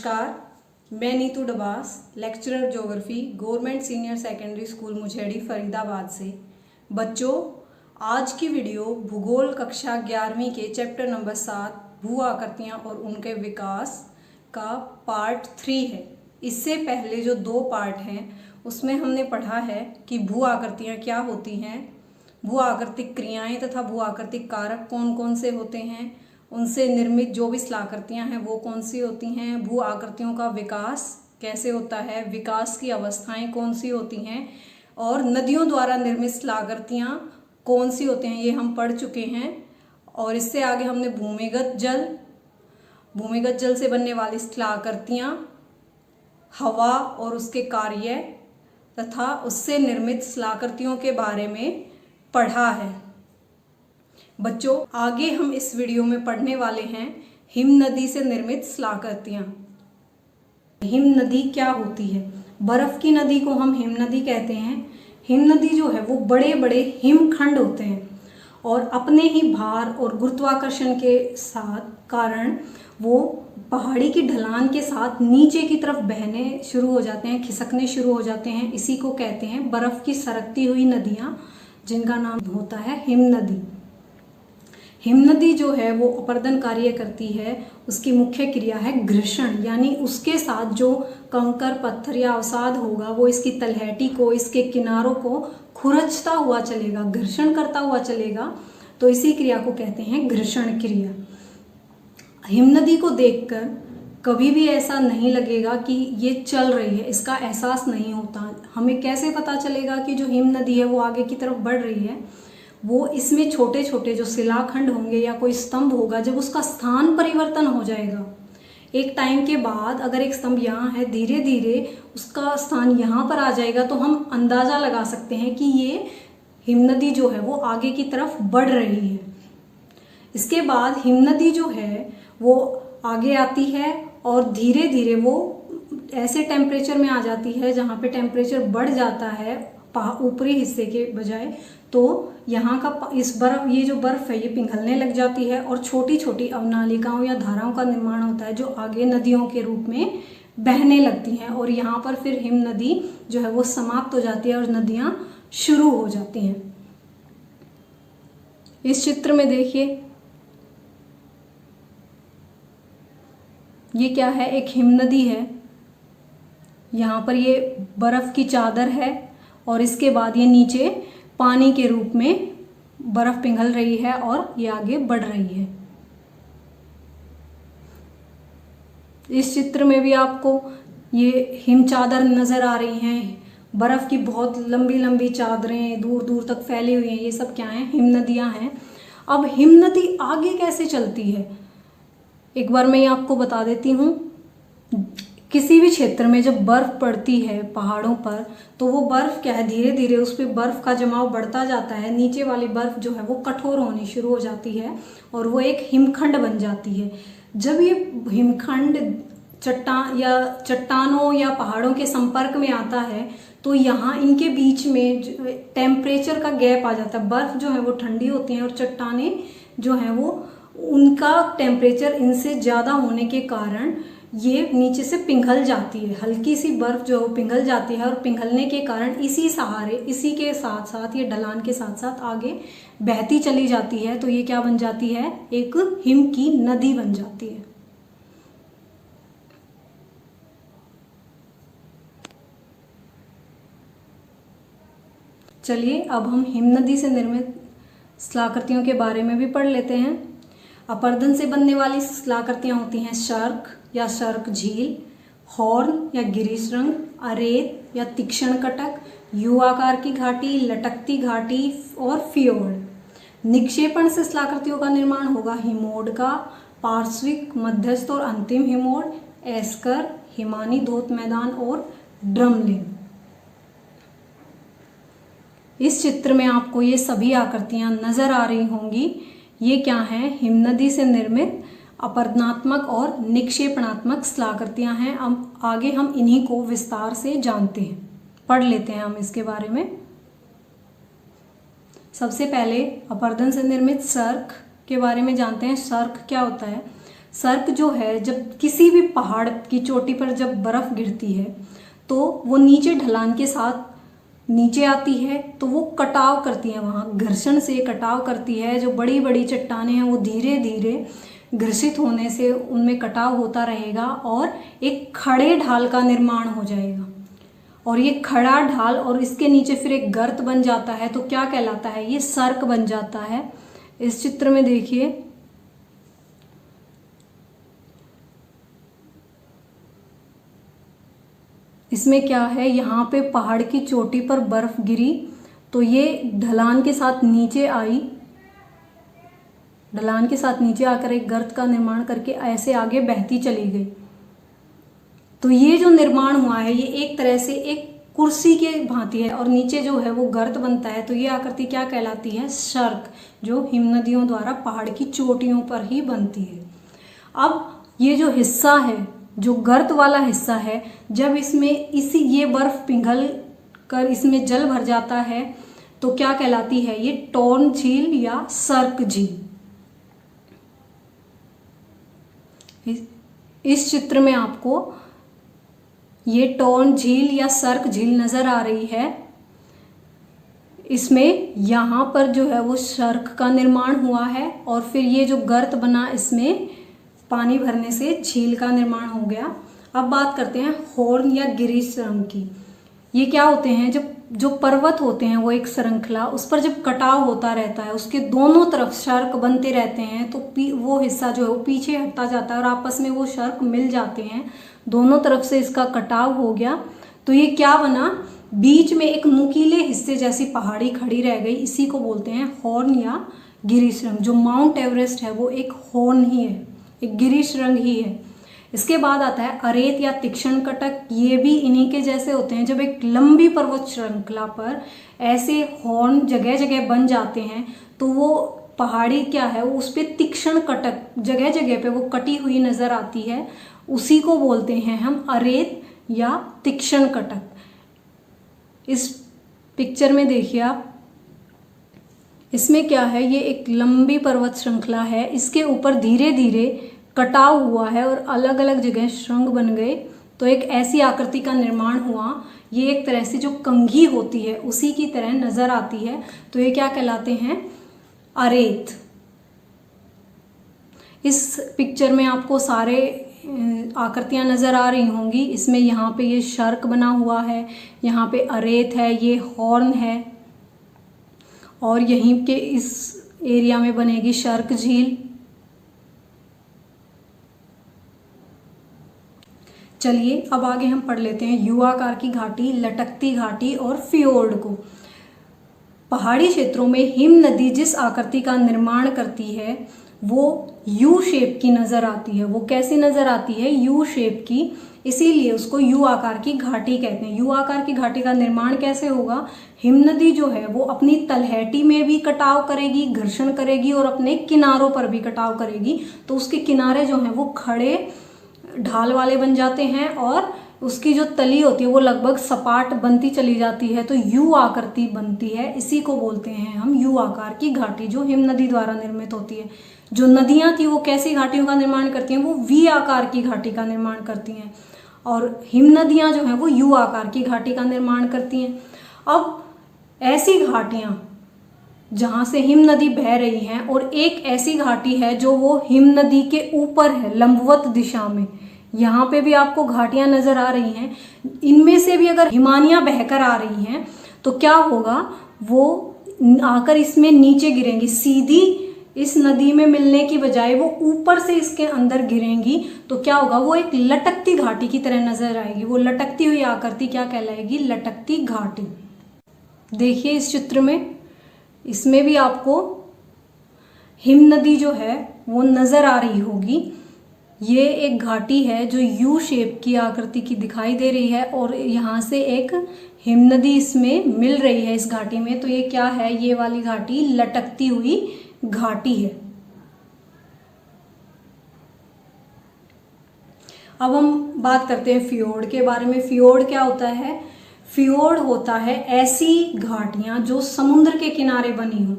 नमस्कार, मैं Neetu Dabas, lecturer geography, government senior secondary school Mujhedi Faridabad से। बच्चों, आज की वीडियो भूगोल कक्षा 11वीं के चैप्टर नंबर 7 भू आकृतियाँ और उनके विकास का पार्ट 3 है। इससे पहले जो 2 पार्ट हैं उसमें हमने पढ़ा है कि भू आकृतियाँ क्या होती हैं, भू आकृतिक क्रियाएँ तथा भू आकृतिक कारक कौन कौन से होते हैं, उनसे निर्मित जो भी शिलाकृतियाँ हैं वो कौन सी होती हैं, भू आकृतियों का विकास कैसे होता है, विकास की अवस्थाएं कौन सी होती हैं और नदियों द्वारा निर्मित शिलाकृतियाँ कौन सी होती हैं, ये हम पढ़ चुके हैं। और इससे आगे हमने भूमिगत जल से बनने वाली शिलाकृतियाँ, हवा और उसके कार्य तथा उससे निर्मित शिलाकृतियों के बारे में पढ़ा है। बच्चों, आगे हम इस वीडियो में पढ़ने वाले हैं हिम नदी से निर्मित शिलाकृतियाँ। हिम नदी क्या होती है? बर्फ की नदी को हम हिम नदी कहते हैं। हिम नदी जो है वो बड़े बड़े हिमखंड होते हैं और अपने ही भार और गुरुत्वाकर्षण के साथ कारण वो पहाड़ी की ढलान के साथ नीचे की तरफ बहने शुरू हो जाते हैं, खिसकने शुरू हो जाते हैं। इसी को कहते हैं बर्फ की सरकती हुई नदियाँ, जिनका नाम होता है हिम नदी। हिम नदी जो है वो अपर्दन कार्य करती है। उसकी मुख्य क्रिया है घर्षण, यानी उसके साथ जो कंकर पत्थर या अवसाद होगा वो इसकी तलहटी को, इसके किनारों को खुरचता हुआ चलेगा, घर्षण करता हुआ चलेगा। तो इसी क्रिया को कहते हैं घर्षण क्रिया। हिम नदी को देखकर कभी भी ऐसा नहीं लगेगा कि ये चल रही है, इसका एहसास नहीं होता। हमें कैसे पता चलेगा कि जो हिम नदी है वो आगे की तरफ बढ़ रही है? वो इसमें छोटे छोटे जो शिलाखंड होंगे या कोई स्तंभ होगा, जब उसका स्थान परिवर्तन हो जाएगा, एक टाइम के बाद अगर एक स्तंभ यहाँ है, धीरे धीरे उसका स्थान यहाँ पर आ जाएगा, तो हम अंदाज़ा लगा सकते हैं कि ये हिम नदी जो है वो आगे की तरफ बढ़ रही है। इसके बाद हिम नदी जो है वो आगे आती है और धीरे धीरे वो ऐसे टेम्परेचर में आ जाती है जहाँ पे टेम्परेचर बढ़ जाता है ऊपरी हिस्से के बजाय, तो यहाँ का इस बर्फ, ये जो बर्फ है ये पिघलने लग जाती है और छोटी छोटी अवनालिकाओं या धाराओं का निर्माण होता है जो आगे नदियों के रूप में बहने लगती हैं। और यहाँ पर फिर हिम नदी जो है वो समाप्त हो जाती है और नदियाँ शुरू हो जाती हैं। इस चित्र में देखिए, ये क्या है? एक हिम नदी है। यहाँ पर ये बर्फ की चादर है और इसके बाद ये नीचे पानी के रूप में बर्फ पिघल रही है और ये आगे बढ़ रही है। इस चित्र में भी आपको ये हिम चादर नजर आ रही हैं। बर्फ की बहुत लंबी लंबी चादरें दूर दूर तक फैली हुई हैं। ये सब क्या हैं? हिम नदियां हैं। अब हिम नदी आगे कैसे चलती है, एक बार मैं ये आपको बता देती हूँ। किसी भी क्षेत्र में जब बर्फ पड़ती है पहाड़ों पर, तो वो बर्फ क्या है, धीरे धीरे उस पर बर्फ का जमाव बढ़ता जाता है। नीचे वाली बर्फ जो है वो कठोर होनी शुरू हो जाती है और वो एक हिमखंड बन जाती है। जब ये हिमखंड चट्टानों या पहाड़ों के संपर्क में आता है, तो यहाँ इनके बीच में टेम्परेचर का गैप आ जाता है। बर्फ जो है वो ठंडी होती है और चट्टानें जो हैं वो, उनका टेम्परेचर इनसे ज़्यादा होने के कारण ये नीचे से पिघल जाती है। हल्की सी बर्फ जो पिघल जाती है और पिघलने के कारण इसी सहारे, इसी के साथ साथ, ये ढलान के साथ साथ आगे बहती चली जाती है। तो ये क्या बन जाती है? एक हिम की नदी बन जाती है। चलिए अब हम हिम नदी से निर्मित शिलाकृतियों के बारे में भी पढ़ लेते हैं। अपर्दन से बनने वाली शिलाकृतियाँ होती हैं शर्क या शर्क झील, हॉर्न या गिरिशृंग, अरेत या तीक्ष्ण कटक, यू आकार की घाटी, लटकती घाटी और फियोर्ड। निक्षेपण से शिलाकृतियों का निर्माण होगा हिमोड का, पार्श्विक, मध्यस्थ और अंतिम हिमोड, एस्कर, हिमानी धोत मैदान और ड्रमलिन। इस चित्र में आपको ये सभी आकृतियां नजर आ रही होंगी। ये क्या हैं? हिम नदी से निर्मित अपरदनात्मक और निक्षेपणात्मक शिलाकृतियां हैं। अब आगे हम इन्हीं को विस्तार से जानते हैं, पढ़ लेते हैं हम इसके बारे में। सबसे पहले अपरदन से निर्मित सर्क के बारे में जानते हैं। सर्क क्या होता है? सर्क जो है, जब किसी भी पहाड़ की चोटी पर जब बर्फ गिरती है तो वो नीचे ढलान के साथ नीचे आती है, तो वो कटाव करती है, वहाँ घर्षण से कटाव करती है। जो बड़ी बड़ी चट्टानें हैं वो धीरे धीरे घर्षित होने से उनमें कटाव होता रहेगा और एक खड़े ढाल का निर्माण हो जाएगा। और ये खड़ा ढाल और इसके नीचे फिर एक गर्त बन जाता है, तो क्या कहलाता है, ये सर्क बन जाता है। इस चित्र में देखिए, इसमें क्या है, यहाँ पे पहाड़ की चोटी पर बर्फ गिरी तो ये ढलान के साथ नीचे आई, ढलान के साथ नीचे आकर एक गर्त का निर्माण करके ऐसे आगे बहती चली गई। तो ये जो निर्माण हुआ है ये एक तरह से एक कुर्सी के भांति है और नीचे जो है वो गर्त बनता है। तो ये आकृति क्या कहलाती है, सर्क, जो हिमनदियों द्वारा पहाड़ की चोटियों पर ही बनती है। अब ये जो हिस्सा है, जो गर्त वाला हिस्सा है, जब इसमें ये बर्फ पिघल कर इसमें जल भर जाता है तो क्या कहलाती है, ये टोर्न झील या सर्क झील। इस चित्र में आपको ये टोर्न झील या सर्क झील नजर आ रही है। इसमें यहाँ पर जो है वो सर्क का निर्माण हुआ है और फिर ये जो गर्त बना इसमें पानी भरने से झील का निर्माण हो गया। अब बात करते हैं हॉर्न या गिरिशृंग की। ये क्या होते हैं, जब जो पर्वत होते हैं वो एक श्रृंखला, उस पर जब कटाव होता रहता है, उसके दोनों तरफ शर्क बनते रहते हैं, तो वो हिस्सा जो है वो पीछे हटता जाता है और आपस में वो शर्क मिल जाते हैं, दोनों तरफ से इसका कटाव हो गया। तो ये क्या बना, बीच में एक नुकीले हिस्से जैसी पहाड़ी खड़ी रह गई, इसी को बोलते हैं हॉर्न या गिरिशृंग। जो माउंट एवरेस्ट है वो एक हॉर्न ही है, एक गिरिशृंग ही है। इसके बाद आता है अरेत या तीक्ष्ण कटक। ये भी इन्हीं के जैसे होते हैं। जब एक लंबी पर्वत श्रृंखला पर ऐसे हॉर्न जगह जगह बन जाते हैं तो वो पहाड़ी क्या है, वो उस पर तीक्ष्ण कटक जगह जगह पे वो कटी हुई नजर आती है, उसी को बोलते हैं हम अरेत या तीक्ष्ण कटक। इस पिक्चर में देखिए आप, इसमें क्या है, ये एक लंबी पर्वत श्रृंखला है, इसके ऊपर धीरे धीरे कटाव हुआ है और अलग अलग जगह श्रृंग बन गए, तो एक ऐसी आकृति का निर्माण हुआ। ये एक तरह से जो कंघी होती है उसी की तरह नजर आती है, तो ये क्या कहलाते हैं, अरेत। इस पिक्चर में आपको सारे आकृतियां नजर आ रही होंगी। इसमें यहाँ पे ये शर्क बना हुआ है, यहाँ पे अरेत है, ये हॉर्न है और यहीं के इस एरिया में बनेगी शर्क झील। चलिए अब आगे हम पढ़ लेते हैं यू आकार की घाटी, लटकती घाटी और फियोर्ड को। पहाड़ी क्षेत्रों में हिम नदी जिस आकृति का निर्माण करती है वो यू शेप की नजर आती है। वो कैसी नजर आती है, यू शेप की, इसीलिए उसको यू आकार की घाटी कहते हैं। यू आकार की घाटी का निर्माण कैसे होगा, हिमनदी जो है वो अपनी तलहटी में भी कटाव करेगी, घर्षण करेगी और अपने किनारों पर भी कटाव करेगी, तो उसके किनारे जो हैं वो खड़े ढाल वाले बन जाते हैं और उसकी जो तली होती है वो लगभग सपाट बनती चली जाती है, तो यू आकृति बनती है। इसी को बोलते हैं हम यू आकार की घाटी, जो हिम नदी द्वारा निर्मित होती है। जो नदियां थी वो कैसी घाटियों का निर्माण करती हैं, वो वी आकार की घाटी का निर्माण करती हैं और हिम नदियां जो हैं वो यू आकार की घाटी का निर्माण करती हैं। अब ऐसी घाटियां जहां से हिम नदी बह रही हैं और एक ऐसी घाटी है जो वो हिम नदी के ऊपर है लंबवत दिशा में, यहाँ पे भी आपको घाटियां नजर आ रही हैं। इनमें से भी अगर हिमानियां बहकर आ रही हैं तो क्या होगा, वो आकर इसमें नीचे गिरेंगी, सीधी इस नदी में मिलने की बजाय वो ऊपर से इसके अंदर गिरेंगी, तो क्या होगा, वो एक लटकती घाटी की तरह नजर आएगी। वो लटकती हुई आकृति क्या कहलाएगी, लटकती घाटी। देखिए इस चित्र में, इसमें भी आपको हिम नदी जो है वो नजर आ रही होगी। ये एक घाटी है जो यू शेप की आकृति की दिखाई दे रही है और यहाँ से एक हिम नदी इसमें मिल रही है इस घाटी में, तो ये क्या है, ये वाली घाटी लटकती हुई घाटी है। अब हम बात करते हैं फियोर्ड के बारे में। फियोर्ड क्या होता है, फियोर्ड होता है ऐसी घाटियां जो समुद्र के किनारे बनी हो।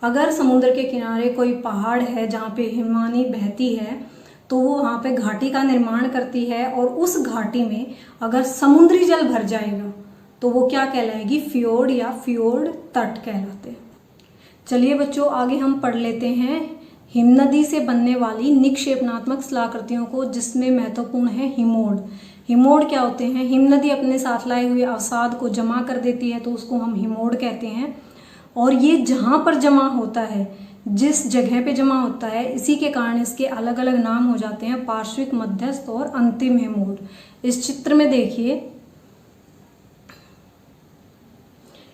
अगर समुद्र के किनारे कोई पहाड़ है जहाँ पे हिमानी बहती है तो वो वहाँ पे घाटी का निर्माण करती है, और उस घाटी में अगर समुद्री जल भर जाएगा तो वो क्या कहलाएगी, फ्योर्ड या फ्योर्ड तट कहलाते हैं। चलिए बच्चों, आगे हम पढ़ लेते हैं हिमनदी से बनने वाली निक्षेपणात्मक शिलाकृतियों को, जिसमें महत्वपूर्ण है हिमोड। हिमोड क्या होते हैं? हिमनदी अपने साथ लाए हुए अवसाद को जमा कर देती है तो उसको हम हिमोड कहते हैं। और ये जहाँ पर जमा होता है, जिस जगह पे जमा होता है, इसी के कारण इसके अलग अलग नाम हो जाते हैं, पार्श्विक, मध्यस्थ और अंतिम हिमोड। इस चित्र में देखिए,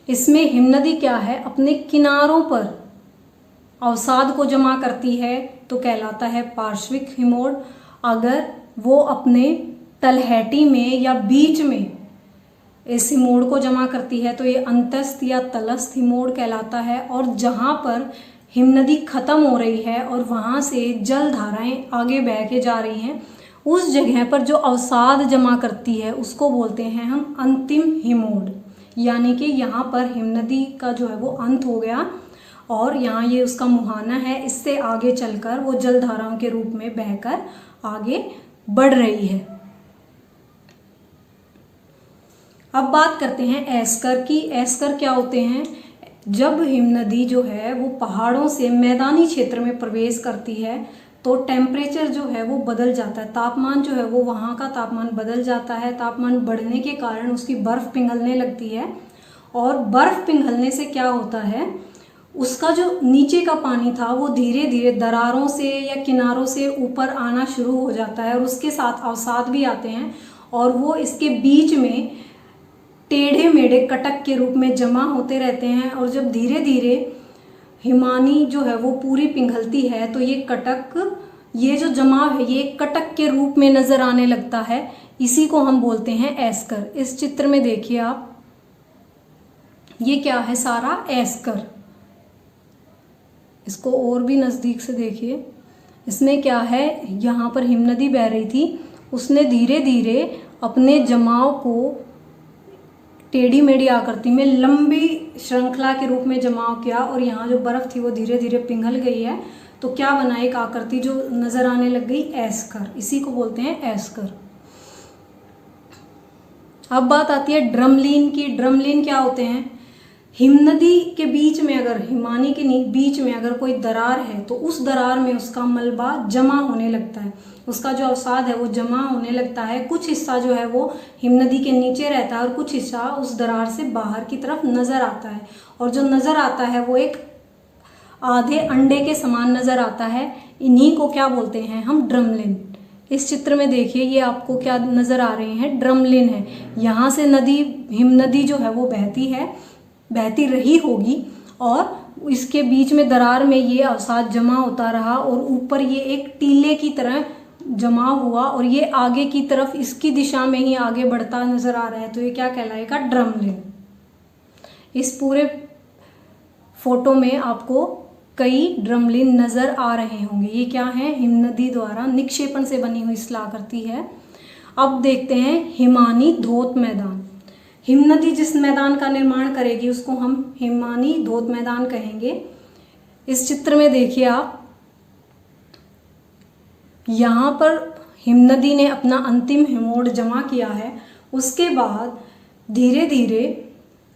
इसमें हिमनदी क्या है, अपने किनारों पर अवसाद को जमा करती है तो कहलाता है पार्श्विक हिमोड। अगर वो अपने तलहटी में या बीच में इस हिमोड को जमा करती है तो ये अंतस्थ या तलस्थ हिमोड कहलाता है। और जहाँ पर हिमनदी खत्म हो रही है और वहाँ से जल धाराएं आगे बह के जा रही हैं, उस जगह पर जो अवसाद जमा करती है उसको बोलते हैं हम अंतिम हिमोड। यानी कि यहाँ पर हिमनदी का जो है वो अंत हो गया और यहाँ ये उसका मुहाना है, इससे आगे चलकर वो जल धाराओं के रूप में बहकर आगे बढ़ रही है। अब बात करते हैं एस्कर की। एस्कर क्या होते हैं? जब हिमनदी जो है वो पहाड़ों से मैदानी क्षेत्र में प्रवेश करती है तो टेम्परेचर जो है वो बदल जाता है, तापमान जो है वो वहाँ का तापमान बदल जाता है। तापमान बढ़ने के कारण उसकी बर्फ़ पिघलने लगती है, और बर्फ़ पिघलने से क्या होता है, उसका जो नीचे का पानी था वो धीरे धीरे दरारों से या किनारों से ऊपर आना शुरू हो जाता है, और उसके साथ अवसाद भी आते हैं और वो इसके बीच में टेढ़े मेढ़े कटक के रूप में जमा होते रहते हैं। और जब धीरे धीरे हिमानी जो है वो पूरी पिघलती है तो ये कटक, ये जो जमाव है ये कटक के रूप में नजर आने लगता है। इसी को हम बोलते हैं एस्कर। इस चित्र में देखिए आप, ये क्या है, सारा एस्कर। इसको और भी नज़दीक से देखिए। इसमें क्या है, यहाँ पर हिमनदी बह रही थी, उसने धीरे धीरे अपने जमाव को टेढ़ी मेढ़ी आकृति में लंबी श्रृंखला के रूप में जमाव किया, और यहाँ जो बर्फ़ थी वो धीरे धीरे पिघल गई है तो क्या बना, एक आकृति जो नज़र आने लग गई, एस्कर। इसी को बोलते हैं एस्कर। अब बात आती है ड्रमलीन की। ड्रमलीन क्या होते हैं? हिमनदी के बीच में, अगर हिमानी के बीच में अगर कोई दरार है तो उस दरार में उसका मलबा जमा होने लगता है, उसका जो अवसाद है वो जमा होने लगता है। कुछ हिस्सा जो है वो हिमनदी के नीचे रहता है और कुछ हिस्सा उस दरार से बाहर की तरफ नज़र आता है, और जो नज़र आता है वो एक आधे अंडे के समान नज़र आता है। इन्हीं को क्या बोलते हैं हम, ड्रमलिन। इस चित्र में देखिए, ये आपको क्या नज़र आ रहे हैं, ड्रमलिन है। यहाँ से नदी, हिमनदी जो है वो बहती रही होगी और इसके बीच में दरार में ये अवसाद जमा होता रहा और ऊपर ये एक टीले की तरह जमा हुआ और ये आगे की तरफ इसकी दिशा में ही आगे बढ़ता नजर आ रहा है, तो ये क्या कहलाएगा, ड्रमलिन। इस पूरे फोटो में आपको कई ड्रमलिन नजर आ रहे होंगे। ये क्या है, हिमनदी द्वारा निक्षेपण से बनी हुई शिलाकृति है। अब देखते हैं हिमानी धोत मैदान। हिमनदी जिस मैदान का निर्माण करेगी उसको हम हिमानी धोत मैदान कहेंगे। इस चित्र में देखिए आप, यहाँ पर हिमनदी ने अपना अंतिम हिमोड जमा किया है। उसके बाद धीरे धीरे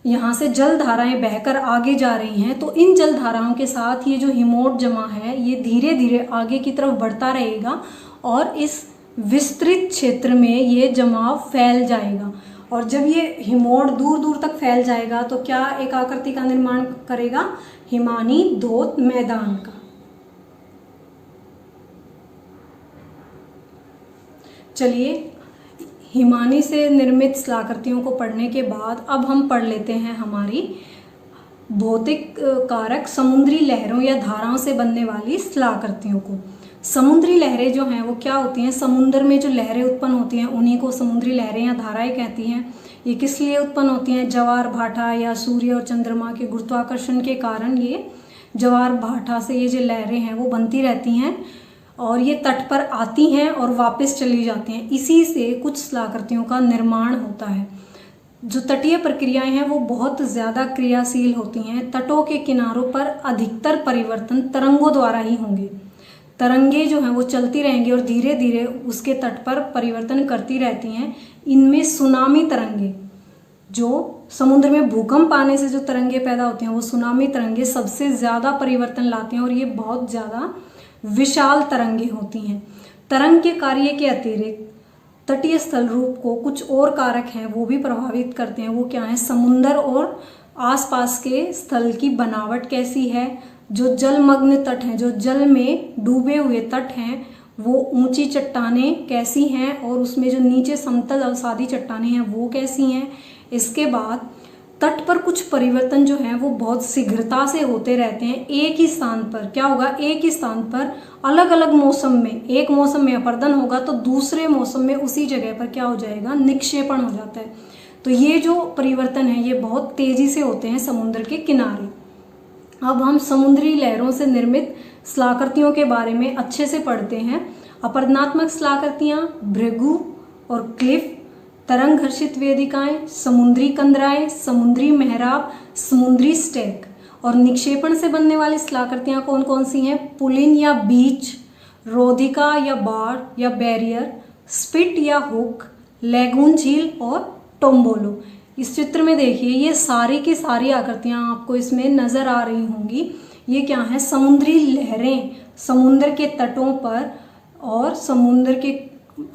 यहाँ से जल धाराएं बहकर आगे जा रही हैं, तो इन जल धाराओं के साथ ये जो हिमोड जमा है ये धीरे धीरे आगे की तरफ बढ़ता रहेगा और इस विस्तृत क्षेत्र में ये जमाव फैल जाएगा। और जब ये हिमोड दूर दूर तक फैल जाएगा तो क्या एक आकृति का निर्माण करेगा, हिमानी धोत मैदान का। चलिए, हिमानी से निर्मित शिलाकृतियों को पढ़ने के बाद अब हम पढ़ लेते हैं हमारी भौतिक कारक समुद्री लहरों या धाराओं से बनने वाली शिलाकृतियों को। समुद्री लहरें जो हैं वो क्या होती हैं, समुद्र में जो लहरें उत्पन्न होती हैं उन्हीं को समुद्री लहरें या धाराएं कहती हैं। ये किस लिए उत्पन्न होती हैं, ज्वार भाटा या सूर्य और चंद्रमा के गुरुत्वाकर्षण के कारण ये ज्वार भाटा से ये जो लहरें हैं वो बनती रहती हैं और ये तट पर आती हैं और वापस चली जाती हैं। इसी से कुछ शिलाकृतियों का निर्माण होता है। जो तटीय प्रक्रियाएं हैं वो बहुत ज़्यादा क्रियाशील होती हैं। तटों के किनारों पर अधिकतर परिवर्तन तरंगों द्वारा ही होंगे। तरंगे जो हैं वो चलती रहेंगी और धीरे धीरे उसके तट पर परिवर्तन करती रहती हैं। इनमें सुनामी तरंगे, जो समुद्र में भूकंप आने से जो तरंगे पैदा होती हैं वो सुनामी तरंगे सबसे ज़्यादा परिवर्तन लाती हैं और ये बहुत ज़्यादा विशाल तरंगे होती हैं। तरंग के कार्य के अतिरिक्त तटीय स्थल रूप को कुछ और कारक हैं वो भी प्रभावित करते हैं। वो क्या है? समुद्र और आसपास के स्थल की बनावट कैसी है, जो जलमग्न तट हैं, जो जल में डूबे हुए तट हैं, वो ऊंची चट्टानें कैसी हैं और उसमें जो नीचे समतल अवसादी चट्टानें हैं वो कैसी हैं। इसके बाद तट पर कुछ परिवर्तन जो हैं वो बहुत शीघ्रता से होते रहते हैं। एक ही स्थान पर क्या होगा? एक ही स्थान पर अलग अलग मौसम में, एक मौसम में अपर्दन होगा तो दूसरे मौसम में उसी जगह पर क्या हो जाएगा? निक्षेपण हो जाता है। तो ये जो परिवर्तन है ये बहुत तेजी से होते हैं समुद्र के किनारे। अब हम समुद्री लहरों से निर्मित शिलाकृतियों के बारे में अच्छे से पढ़ते हैं। अपरदनात्मक शिलाकृतियाँ, भृगु और क्लिफ, तरंग घर्षित वेदिकाएं, समुद्री कंदराएं, समुद्री मेहराब, समुद्री स्टैक। और निक्षेपण से बनने वाली शिलाकृतियाँ कौन कौन सी हैं? पुलिन या बीच, रोधिका या बार या बैरियर, स्पिट या हुक, लैगून झील और टोम्बोलो। इस चित्र में देखिए ये सारी की सारी आकृतियाँ आपको इसमें नजर आ रही होंगी। ये क्या है? समुद्री लहरें समुद्र के तटों पर और समुद्र के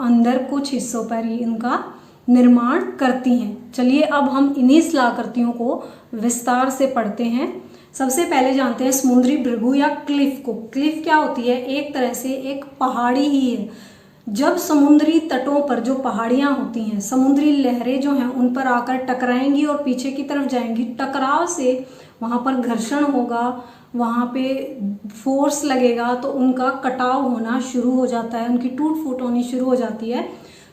अंदर कुछ हिस्सों पर इनका निर्माण करती हैं। चलिए अब हम इन्हीं शिलाकृतियों को विस्तार से पढ़ते हैं। सबसे पहले जानते हैं समुद्री भृगु या क्लिफ को। क्लिफ क्या होती है? एक तरह से एक पहाड़ी ही है। जब समुद्री तटों पर जो पहाड़ियाँ होती हैं, समुद्री लहरें जो हैं उन पर आकर टकराएंगी और पीछे की तरफ जाएंगी। टकराव से वहाँ पर घर्षण होगा, वहाँ पे फोर्स लगेगा तो उनका कटाव होना शुरू हो जाता है, उनकी टूट फूट होनी शुरू हो जाती है।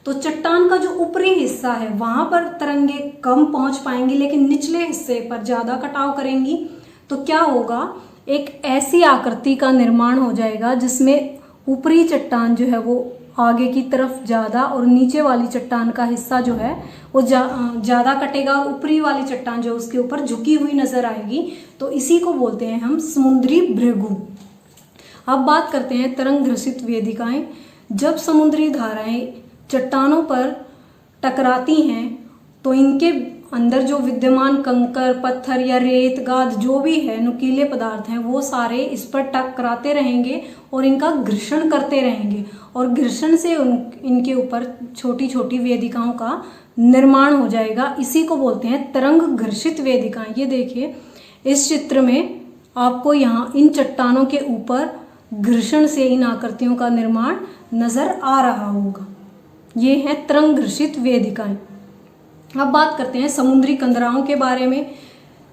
तो चट्टान का जो ऊपरी हिस्सा है वहाँ पर तरंगे कम पहुँच पाएंगी, लेकिन निचले हिस्से पर ज़्यादा कटाव करेंगी। तो क्या होगा? एक ऐसी आकृति का निर्माण हो जाएगा जिसमें ऊपरी चट्टान जो है वो आगे की तरफ ज़्यादा और नीचे वाली चट्टान का हिस्सा जो है वो ज़्यादा कटेगा और ऊपरी वाली चट्टान जो उसके ऊपर झुकी हुई नजर आएगी। तो इसी को बोलते हैं हम समुद्री भृगु। अब बात करते हैं तरंग घर्षित वेदिकाएं। जब समुद्री धाराएं चट्टानों पर टकराती हैं तो इनके अंदर जो विद्यमान कंकर, पत्थर या रेत, गाद जो भी है, नुकीले पदार्थ हैं, वो सारे इस पर टकराते रहेंगे और इनका घर्षण करते रहेंगे और घर्षण से इनके ऊपर छोटी छोटी वेदिकाओं का निर्माण हो जाएगा। इसी को बोलते हैं तरंग घर्षित वेदिकाएं। ये देखिए इस चित्र में आपको यहाँ इन चट्टानों के ऊपर घर्षण से इन आकृतियों का निर्माण नजर आ रहा होगा। ये है तरंग घर्षित वेदिकाएं। अब बात करते हैं समुद्री कंदराओं के बारे में।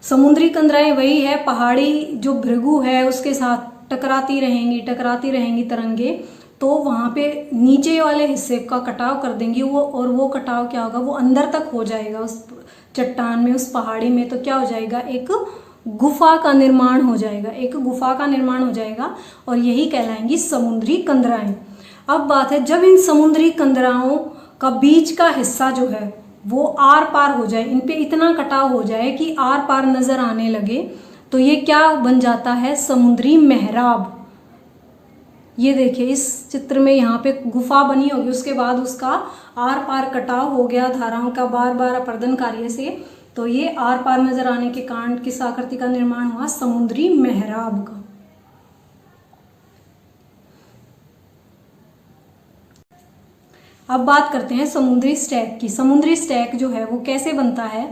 समुद्री कंदराएं वही है, पहाड़ी जो भृगु है उसके साथ टकराती रहेंगी तरंगे, तो वहाँ पे नीचे वाले हिस्से का कटाव कर देंगी वो, और वो कटाव क्या होगा? वो अंदर तक हो जाएगा उस चट्टान में, उस पहाड़ी में। तो क्या हो जाएगा? एक गुफा का निर्माण हो जाएगा, और यही कहलाएंगी समुद्री कंदराएं। अब बात है, जब इन समुद्री कंदराओं का बीच का हिस्सा जो है वो आर पार हो जाए, इन पे इतना कटाव हो जाए कि आर पार नजर आने लगे, तो ये क्या बन जाता है? समुद्री मेहराब। ये देखिए इस चित्र में यहाँ पे गुफा बनी होगी, उसके बाद उसका आर पार कटाव हो गया धाराओं का बार बार अपरदन कार्य से, तो ये आर पार नजर आने के कारण किस आकृति का निर्माण हुआ? समुद्री मेहराब का। अब बात करते हैं समुद्री स्टैक की। समुद्री स्टैक जो है वो कैसे बनता है?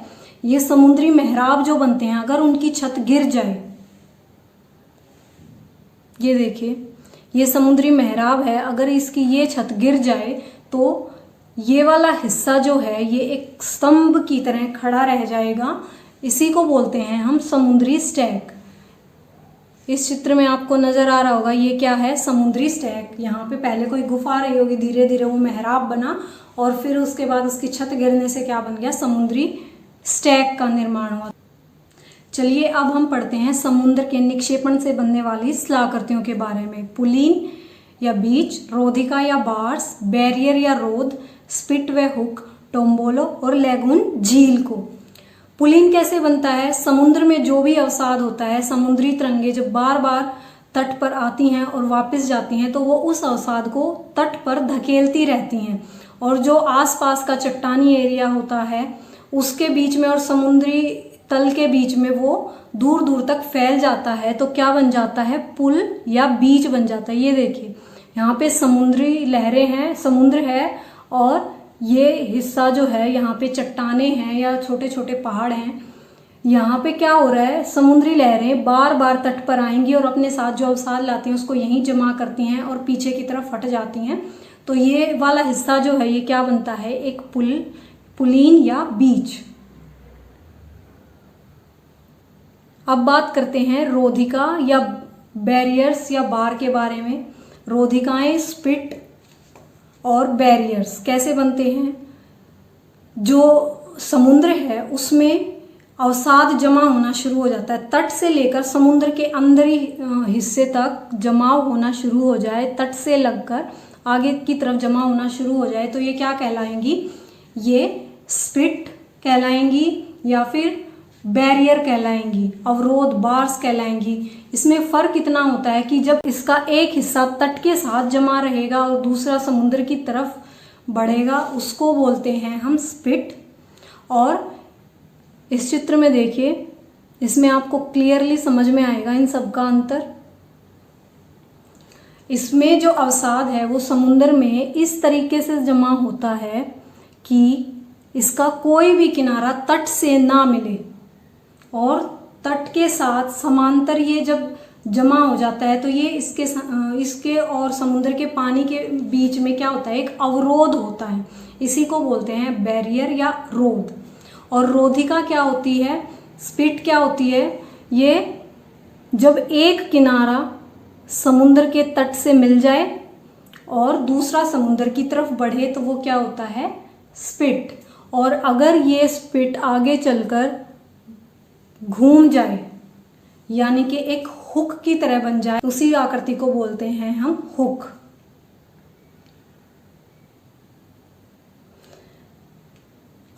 ये समुद्री मेहराब जो बनते हैं, अगर उनकी छत गिर जाए, ये देखिए ये समुद्री मेहराब है, अगर इसकी ये छत गिर जाए तो ये वाला हिस्सा जो है ये एक स्तंभ की तरह खड़ा रह जाएगा। इसी को बोलते हैं हम समुद्री स्टैक। इस चित्र में आपको नजर आ रहा होगा ये क्या है? समुद्री स्टैक। यहाँ पे पहले कोई गुफा रही होगी, धीरे धीरे वो मेहराब बना और फिर उसके बाद उसकी छत गिरने से क्या बन गया? समुद्री स्टैक का निर्माण हुआ। चलिए अब हम पढ़ते हैं समुद्र के निक्षेपण से बनने वाली शिलाकृतियों के बारे में। पुलीन या बीच, रोधिका या बार्स, बैरियर या रोध, स्पिट व हुक, टोम्बोलो और लैगून झील को। पुलिन कैसे बनता है? समुद्र में जो भी अवसाद होता है, समुद्री तरंगे जब बार बार तट पर आती हैं और वापस जाती हैं तो वो उस अवसाद को तट पर धकेलती रहती हैं, और जो आसपास का चट्टानी एरिया होता है उसके बीच में और समुद्री तल के बीच में वो दूर दूर तक फैल जाता है। तो क्या बन जाता है, पुल या बीच बन जाता है। ये देखिए यहाँ पे समुद्री लहरें हैं, समुद्र है, और ये हिस्सा जो है यहाँ पे चट्टाने हैं या छोटे छोटे पहाड़ हैं। यहाँ पे क्या हो रहा है, समुद्री लहरें बार बार तट पर आएंगी और अपने साथ जो अवसाद लाती हैं उसको यहीं जमा करती हैं और पीछे की तरफ हट जाती हैं। तो ये वाला हिस्सा जो है ये क्या बनता है, एक पुलीन या बीच। अब बात करते हैं रोधिका या बैरियर्स या बार के बारे में। रोधिकाएं स्पिट और बैरियर्स कैसे बनते हैं, जो समुद्र है उसमें अवसाद जमा होना शुरू हो जाता है, तट से लेकर समुद्र के अंदरी हिस्से तक जमाव होना शुरू हो जाए, तट से लगकर आगे की तरफ जमा होना शुरू हो जाए तो ये क्या कहलाएंगी, ये स्पिट कहलाएंगी या फिर बैरियर कहलाएंगी, अवरोध बार्स कहलाएंगी। इसमें फर्क इतना होता है कि जब इसका एक हिस्सा तट के साथ जमा रहेगा और दूसरा समुद्र की तरफ बढ़ेगा उसको बोलते हैं हम स्पिट। और इस चित्र में देखिए, इसमें आपको क्लियरली समझ में आएगा इन सब का अंतर। इसमें जो अवसाद है वो समुद्र में इस तरीके से जमा होता है कि इसका कोई भी किनारा तट से ना मिले, और तट के साथ समांतर ये जब जमा हो जाता है तो ये इसके और समुद्र के पानी के बीच में क्या होता है, एक अवरोध होता है। इसी को बोलते हैं बैरियर या रोध। और रोधिका क्या होती है, स्पिट क्या होती है, ये जब एक किनारा समुद्र के तट से मिल जाए और दूसरा समुद्र की तरफ बढ़े तो वो क्या होता है, स्पिट। और अगर ये स्पिट आगे चलकर घूम जाए यानी कि एक हुक की तरह बन जाए, उसी आकृति को बोलते हैं हम हुक।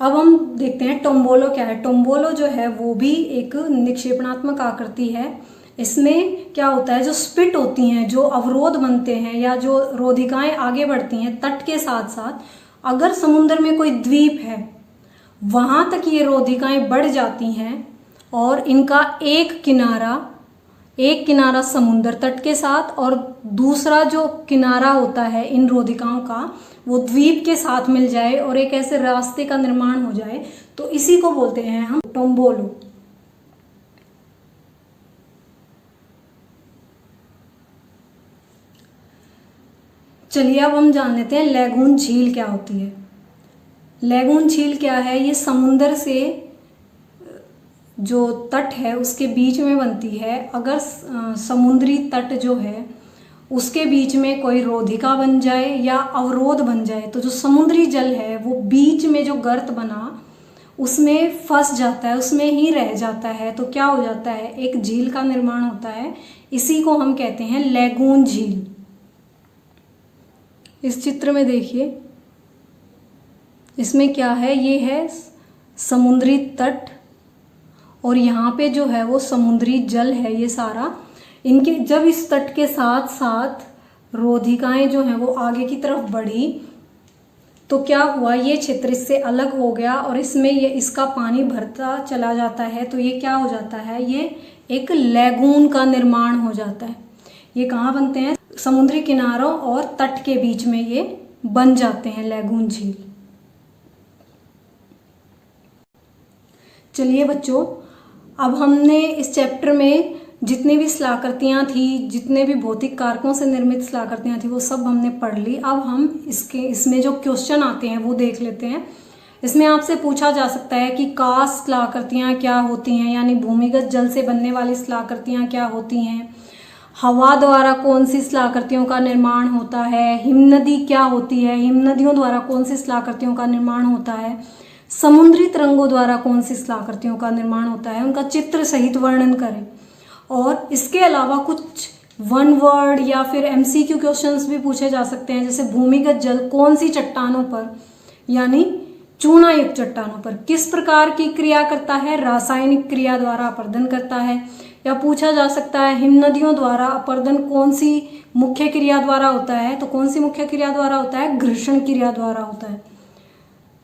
अब हम देखते हैं टोम्बोलो क्या है। टोम्बोलो जो है वो भी एक निक्षेपणात्मक आकृति है। इसमें क्या होता है, जो स्पिट होती हैं, जो अवरोध बनते हैं या जो रोधिकाएं आगे बढ़ती हैं तट के साथ साथ, अगर समुद्र में कोई द्वीप है वहां तक ये रोधिकाएं बढ़ जाती हैं और इनका एक किनारा समुद्र तट के साथ और दूसरा जो किनारा होता है इन रोधिकाओं का वो द्वीप के साथ मिल जाए और एक ऐसे रास्ते का निर्माण हो जाए तो इसी को बोलते हैं हम टोम्बोलो। चलिए अब हम जान लेते हैं लैगून झील क्या होती है। लैगून झील क्या है, ये समुद्र से जो तट है उसके बीच में बनती है। अगर समुद्री तट जो है उसके बीच में कोई रोधिका बन जाए या अवरोध बन जाए तो जो समुद्री जल है वो बीच में जो गर्त बना उसमें फंस जाता है, उसमें ही रह जाता है। तो क्या हो जाता है, एक झील का निर्माण होता है। इसी को हम कहते हैं लैगून झील। इस चित्र में देखिए, इसमें क्या है, ये है समुद्री तट और यहाँ पे जो है वो समुद्री जल है ये सारा। इनके जब इस तट के साथ साथ रोधिकाएं जो हैं वो आगे की तरफ बढ़ी तो क्या हुआ, ये क्षेत्र इससे अलग हो गया और इसमें ये इसका पानी भरता चला जाता है। तो ये क्या हो जाता है, ये एक लैगून का निर्माण हो जाता है। ये कहाँ बनते हैं, समुद्री किनारों और तट के बीच में ये बन जाते हैं लैगून झील। चलिए बच्चों, अब हमने इस चैप्टर में जितनी भी स्थलाकृतियाँ थी, जितने भी भौतिक कारकों से निर्मित स्थलाकृतियाँ थी वो सब हमने पढ़ ली। अब हम इसमें जो क्वेश्चन आते हैं वो देख लेते हैं। इसमें आपसे पूछा जा सकता है कि कास्ट स्थलाकृतियाँ क्या होती हैं, यानी भूमिगत जल से बनने वाली स्थलाकृतियाँ क्या होती हैं, हवा द्वारा कौन सी स्थलाकृतियों का निर्माण होता है, हिमनदी क्या होती है, हिमनदियों द्वारा कौन सी स्थलाकृतियों का निर्माण होता है, समुद्री तरंगों द्वारा कौन सी स्थलाकृतियों का निर्माण होता है, उनका चित्र सहित वर्णन करें। और इसके अलावा कुछ वन वर्ड या फिर एमसीक्यू क्वेश्चंस भी पूछे जा सकते हैं, जैसे भूमिगत जल कौन सी चट्टानों पर यानी चूनायुक्त चट्टानों पर किस प्रकार की क्रिया करता है, रासायनिक क्रिया द्वारा अपरदन करता है, या पूछा जा सकता है हिम नदियों द्वारा अपर्दन कौन सी मुख्य क्रिया द्वारा होता है, तो कौन सी मुख्य क्रिया द्वारा होता है, घर्षण क्रिया द्वारा होता है।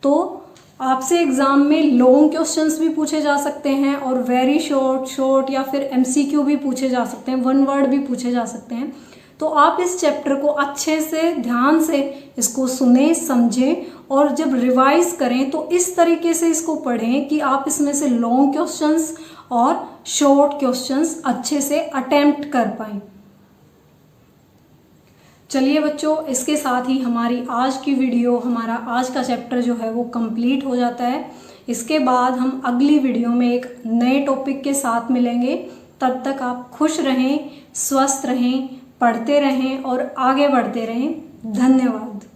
तो आपसे एग्जाम में लॉन्ग क्वेश्चंस भी पूछे जा सकते हैं और वेरी शॉर्ट या फिर एमसीक्यू भी पूछे जा सकते हैं, वन वर्ड भी पूछे जा सकते हैं। तो आप इस चैप्टर को अच्छे से ध्यान से इसको सुने, समझें और जब रिवाइज करें तो इस तरीके से इसको पढ़ें कि आप इसमें से लॉन्ग क्वेश्चंस और शॉर्ट क्वेश्चंस अच्छे से अटेम्प्ट कर पाएं। चलिए बच्चों, इसके साथ ही हमारी आज की वीडियो, हमारा आज का चैप्टर जो है वो कंप्लीट हो जाता है। इसके बाद हम अगली वीडियो में एक नए टॉपिक के साथ मिलेंगे। तब तक आप खुश रहें, स्वस्थ रहें, पढ़ते रहें और आगे बढ़ते रहें। धन्यवाद।